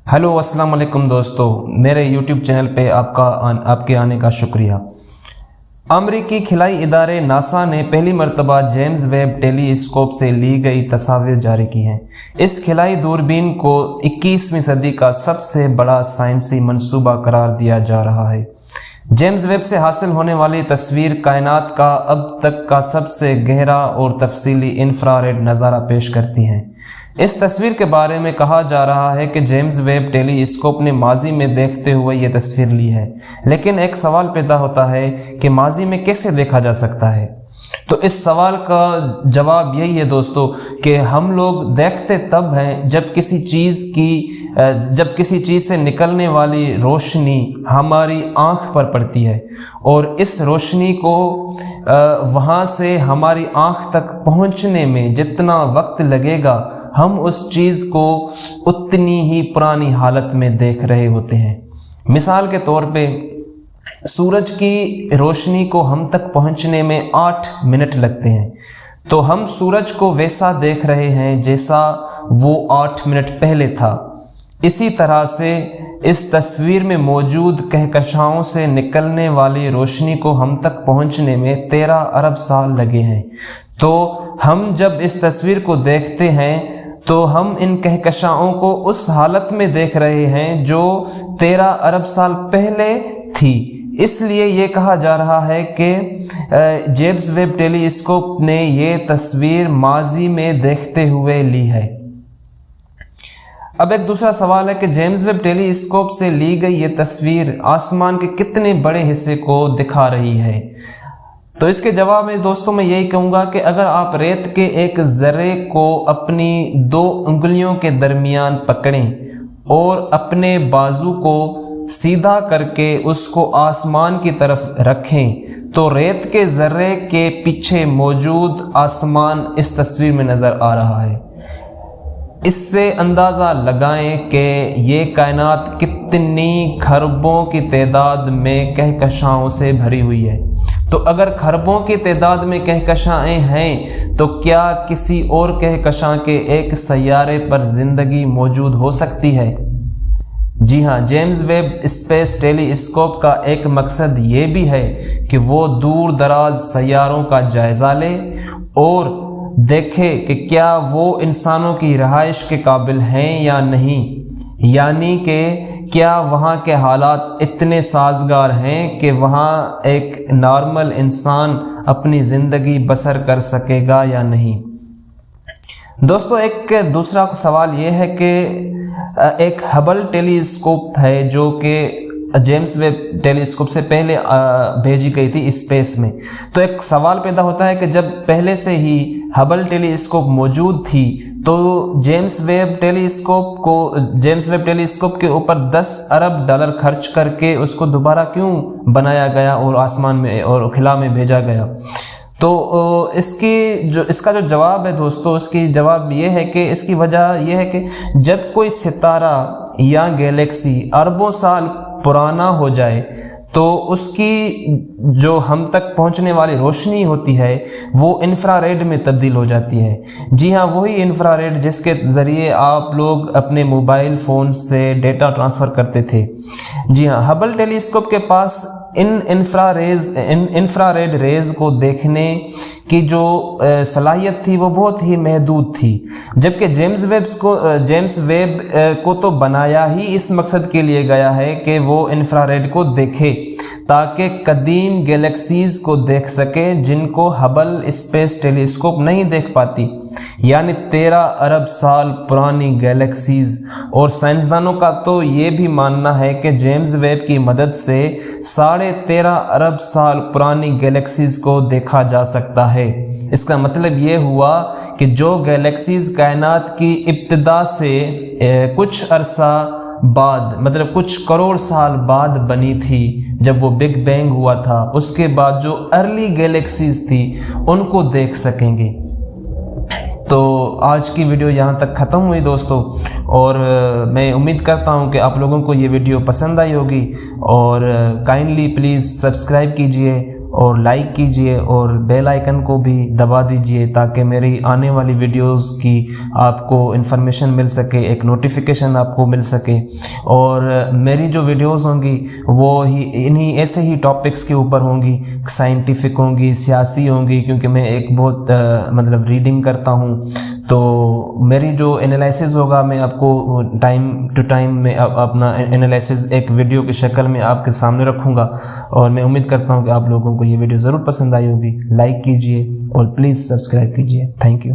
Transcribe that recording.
Hello अस्सलाम वालेकुम दोस्तों, मेरे यूट्यूब चैनल पे आपके आने का शुक्रिया। अमरीकी खिलाई इदारे नासा ने पहली मरतबा जेम्स वेब टेलीस्कोप से ली गई तस्वीर जारी की हैं। इस खिलाई दूरबीन को 21वीं सदी का सबसे बड़ा साइंसी मंसूबा करार दिया जा रहा है। जेम्स वेब से हासिल होने वाली तस्वीर कायनात का अब तक का सबसे गहरा और तफसीली इंफ्रारेड नज़ारा पेश करती हैं। इस तस्वीर के बारे में कहा जा रहा है कि जेम्स वेब टेलीस्कोप ने माजी में देखते हुए ये तस्वीर ली है, लेकिन एक सवाल पैदा होता है कि माजी में कैसे देखा जा सकता है। तो इस सवाल का जवाब यही है दोस्तों कि हम लोग देखते तब हैं जब किसी चीज़ से निकलने वाली रोशनी हमारी आँख पर पड़ती है, और इस रोशनी को वहाँ से हमारी आँख तक पहुँचने में जितना वक्त लगेगा, हम उस चीज़ को उतनी ही पुरानी हालत में देख रहे होते हैं। मिसाल के तौर पे सूरज की रोशनी को हम तक पहुंचने में 8 मिनट लगते हैं, तो हम सूरज को वैसा देख रहे हैं जैसा वो 8 मिनट पहले था। इसी तरह से इस तस्वीर में मौजूद कहकशाओं से निकलने वाली रोशनी को हम तक पहुंचने में 13 अरब साल लगे हैं। तो हम जब इस तस्वीर को देखते हैं तो हम इन कहकशाओं को उस हालत में देख रहे हैं जो 13 अरब साल पहले थी। इसलिए ये कहा जा रहा है कि जेम्स वेब टेलीस्कोप ने ये तस्वीर माजी में देखते हुए ली है। अब एक दूसरा सवाल है कि जेम्स वेब टेलीस्कोप से ली गई ये तस्वीर आसमान के कितने बड़े हिस्से को दिखा रही है। तो इसके जवाब में दोस्तों मैं यही कहूँगा कि अगर आप रेत के एक ज़र्रे को अपनी 2 उंगलियों के दरमियान पकड़ें और अपने बाजू को सीधा करके उसको आसमान की तरफ रखें, तो रेत के ज़र्रे के पीछे मौजूद आसमान इस तस्वीर में नज़र आ रहा है। इससे अंदाज़ा लगाएं कि ये कायनात कितनी खरबों की तादाद में कहकशाओं से भरी हुई है। तो अगर खरबों की तादाद में कहकशाएं हैं, तो क्या किसी और कहकशां के एक सैयारे पर ज़िंदगी मौजूद हो सकती है? जी हाँ, जेम्स वेब स्पेस टेलीस्कोप का एक मकसद ये भी है कि वो दूर दराज सैयारों का जायज़ा ले और देखे कि क्या वो इंसानों की रहाइश के काबिल हैं या नहीं, यानी कि क्या वहाँ के हालात इतने साजगार हैं कि वहाँ एक नॉर्मल इंसान अपनी ज़िंदगी बसर कर सकेगा या नहीं। दोस्तों एक दूसरा सवाल ये है कि एक हबल टेलीस्कोप है जो कि जेम्स वेब टेलीस्कोप से पहले भेजी गई थी स्पेस में। तो एक सवाल पैदा होता है कि जब पहले से ही हबल टेलीस्कोप मौजूद थी, तो जेम्स वेब टेलीस्कोप के ऊपर 10 अरब डॉलर खर्च करके उसको दोबारा क्यों बनाया गया और आसमान में और खिला में भेजा गया। तो इसका जो जवाब है दोस्तों, इसकी जवाब ये है कि इसकी वजह यह है कि जब कोई सितारा या गैलेक्सी अरबों साल पुराना हो जाए, तो उसकी जो हम तक पहुंचने वाली रोशनी होती है वो इंफ्रारेड में तब्दील हो जाती है। जी हाँ, वही इंफ्रारेड जिसके ज़रिए आप लोग अपने मोबाइल फ़ोन से डेटा ट्रांसफ़र करते थे। जी हाँ, हबल टेलीस्कोप के पास इन इंफ्रारेड रेज़ को देखने की जो सलाहियत थी वो बहुत ही महदूद थी, जबकि जेम्स वेब को तो बनाया ही इस मकसद के लिए गया है कि वो इंफ्रारेड को देखे ताकि कदीम गैलेक्सीज़ को देख सके जिनको हबल स्पेस टेलीस्कोप नहीं देख पाती, यानी 13 अरब साल पुरानी गैलेक्सीज़। और साइंसदानों का तो ये भी मानना है कि जेम्स वेब की मदद से 13.5 अरब साल पुरानी गैलेक्सीज़ को देखा जा सकता है। इसका मतलब ये हुआ कि जो गैलेक्सीज़ कायनात की इब्तिदा से कुछ अरसा बाद, मतलब कुछ करोड़ साल बाद बनी थी, जब वो बिग बैंग हुआ था, उसके बाद जो अर्ली गैलेक्सीज थी उनको देख सकेंगे। तो आज की वीडियो यहाँ तक ख़त्म हुई दोस्तों, और मैं उम्मीद करता हूँ कि आप लोगों को ये वीडियो पसंद आई होगी, और काइंडली प्लीज़ सब्सक्राइब कीजिए اور لائک کیجئے اور بیل آئیکن کو بھی دبا دیجئے تاکہ میری آنے والی ویڈیوز کی آپ کو انفارمیشن مل سکے، ایک نوٹیفیکیشن آپ کو مل سکے، اور میری جو ویڈیوز ہوں گی وہ انہی ایسے ہی ٹاپکس کے اوپر ہوں گی، سائنٹیفک ہوں گی، سیاسی ہوں گی، کیونکہ میں ایک بہت مطلب ریڈنگ کرتا ہوں، تو میری جو انالائسز ہوگا میں آپ کو ٹائم ٹو ٹائم میں اپنا انالائسز ایک ویڈیو کی شکل میں آپ کے سامنے رکھوں گا، اور میں امید کرتا ہوں کہ آپ لوگوں کو یہ ویڈیو ضرور پسند آئی ہوگی۔ لائک کیجئے اور پلیز سبسکرائب کیجئے۔ Thank you.